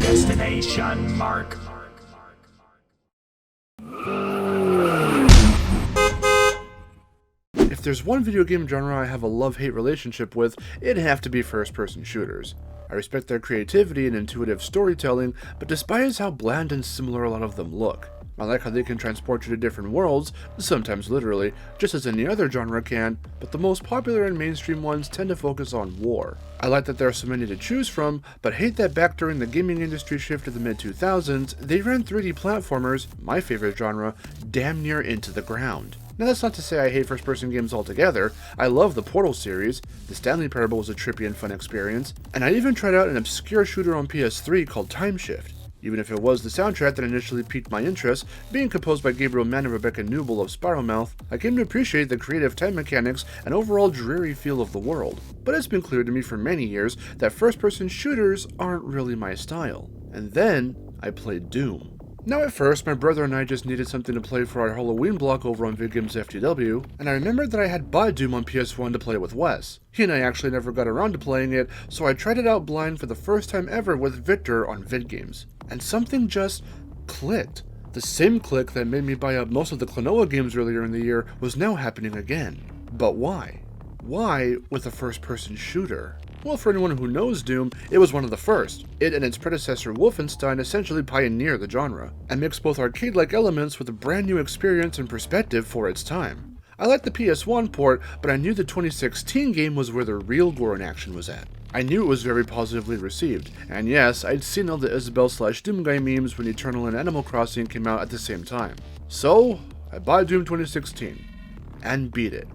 DestinationMarc. If there's one video game genre I have a love-hate relationship with, it'd have to be first-person shooters. I respect their creativity and intuitive storytelling, but despise how bland and similar a lot of them look. I like how they can transport you to different worlds, sometimes literally, just as any other genre can, but the most popular and mainstream ones tend to focus on war. I like that there are so many to choose from, but hate that back during the gaming industry shift of the mid-2000s, they ran 3D platformers, my favorite genre, damn near into the ground. Now that's not to say I hate first-person games altogether. I love the Portal series, the Stanley Parable was a trippy and fun experience, and I even tried out an obscure shooter on PS3 called Time Shift. Even if it was the soundtrack that initially piqued my interest, being composed by Gabriel Mann and Rebecca Newell of Spiralmouth, I came to appreciate the creative time mechanics and overall dreary feel of the world. But it's been clear to me for many years that first-person shooters aren't really my style. And then, I played Doom. Now at first, my brother and I just needed something to play for our Halloween block over on VidGames FTW, and I remembered that I had bought Doom on PS1 to play with Wes. He and I actually never got around to playing it, so I tried it out blind for the first time ever with Victor on VidGames. And something just clicked. The same click that made me buy up most of the Klonoa games earlier in the year was now happening again. But why? Why with a first-person shooter? Well, for anyone who knows Doom, it was one of the first. It and its predecessor Wolfenstein essentially pioneered the genre, and mixed both arcade-like elements with a brand new experience and perspective for its time. I liked the PS1 port, but I knew the 2016 game was where the real gore in action was at. I knew it was very positively received, and yes, I'd seen all the Isabelle/Doomguy memes when Eternal and Animal Crossing came out at the same time. So, I bought Doom 2016, and beat it,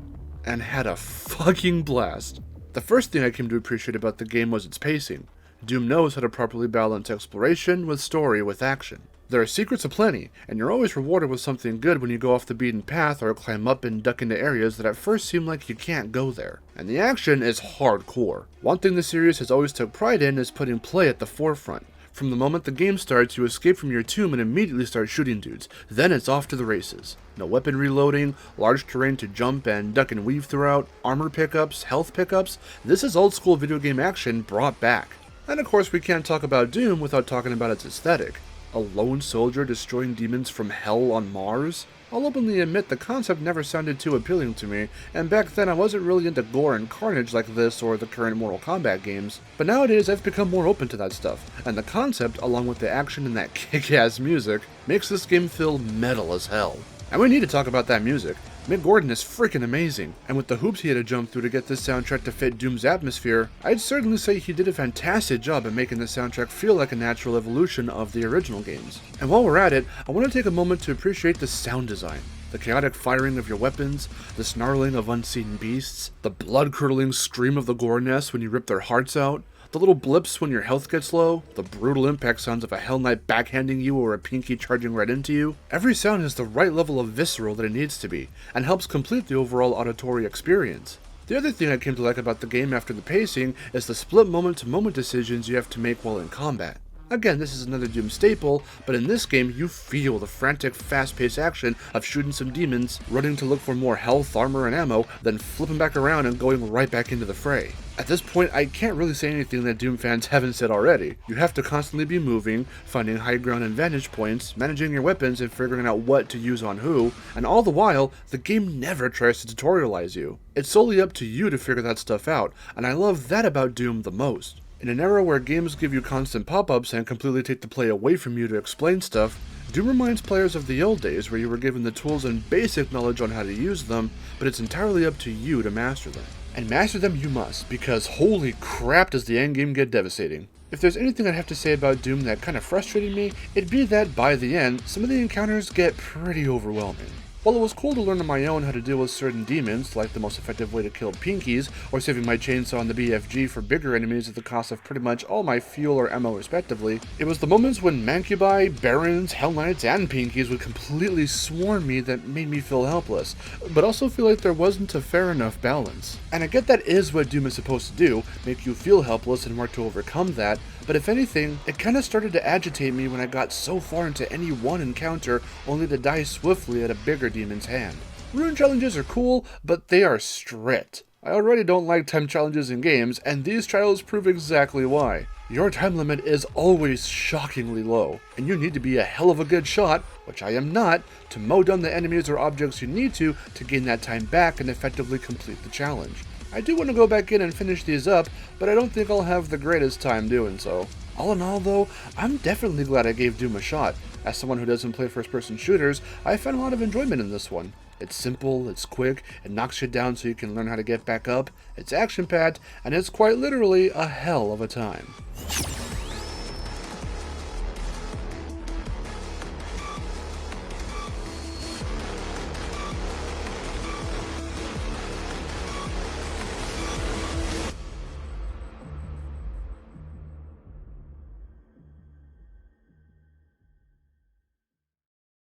and had a fucking blast. The first thing I came to appreciate about the game was its pacing. Doom knows how to properly balance exploration with story with action. There are secrets aplenty, and you're always rewarded with something good when you go off the beaten path or climb up and duck into areas that at first seem like you can't go there. And the action is hardcore. One thing the series has always took pride in is putting play at the forefront. From the moment the game starts, you escape from your tomb and immediately start shooting dudes. Then it's off to the races. No weapon reloading, large terrain to jump and duck and weave throughout, armor pickups, health pickups. This is old school video game action brought back. And of course we can't talk about Doom without talking about its aesthetic. A lone soldier destroying demons from hell on Mars? I'll openly admit the concept never sounded too appealing to me, and back then I wasn't really into gore and carnage like this or the current Mortal Kombat games, but nowadays I've become more open to that stuff, and the concept, along with the action and that kick-ass music, makes this game feel metal as hell. And we need to talk about that music. Mick Gordon is freaking amazing, and with the hoops he had to jump through to get this soundtrack to fit Doom's atmosphere, I'd certainly say he did a fantastic job at making the soundtrack feel like a natural evolution of the original games. And while we're at it, I want to take a moment to appreciate the sound design. The chaotic firing of your weapons, the snarling of unseen beasts, the blood-curdling scream of the gore nests when you rip their hearts out, the little blips when your health gets low, the brutal impact sounds of a Hell Knight backhanding you or a pinky charging right into you. Every sound has the right level of visceral that it needs to be, and helps complete the overall auditory experience. The other thing I came to like about the game after the pacing is the split moment-to-moment decisions you have to make while in combat. Again, this is another Doom staple, but in this game you feel the frantic, fast-paced action of shooting some demons, running to look for more health, armor, and ammo, then flipping back around and going right back into the fray. At this point, I can't really say anything that Doom fans haven't said already. You have to constantly be moving, finding high ground and vantage points, managing your weapons and figuring out what to use on who, and all the while, the game never tries to tutorialize you. It's solely up to you to figure that stuff out, and I love that about Doom the most. In an era where games give you constant pop-ups and completely take the play away from you to explain stuff, Doom reminds players of the old days where you were given the tools and basic knowledge on how to use them, but it's entirely up to you to master them. And master them you must, because holy crap does the endgame get devastating. If there's anything I'd have to say about Doom that kind of frustrated me, it'd be that by the end, some of the encounters get pretty overwhelming. While it was cool to learn on my own how to deal with certain demons, like the most effective way to kill pinkies, or saving my chainsaw on the BFG for bigger enemies at the cost of pretty much all my fuel or ammo respectively, it was the moments when Mancubi, Barons, Hell Knights, and pinkies would completely swarm me that made me feel helpless, but also feel like there wasn't a fair enough balance. And I get that is what Doom is supposed to do, make you feel helpless and work to overcome that, but if anything, it kinda started to agitate me when I got so far into any one encounter only to die swiftly at a bigger demon's hand. Rune challenges are cool, but they are strict. I already don't like time challenges in games, and these trials prove exactly why. Your time limit is always shockingly low, and you need to be a hell of a good shot, which I am not, to mow down the enemies or objects you need to gain that time back and effectively complete the challenge. I do want to go back in and finish these up, but I don't think I'll have the greatest time doing so. All in all though, I'm definitely glad I gave Doom a shot. As someone who doesn't play first-person shooters, I found a lot of enjoyment in this one. It's simple, it's quick, it knocks you down so you can learn how to get back up, it's action-packed, and it's quite literally a hell of a time.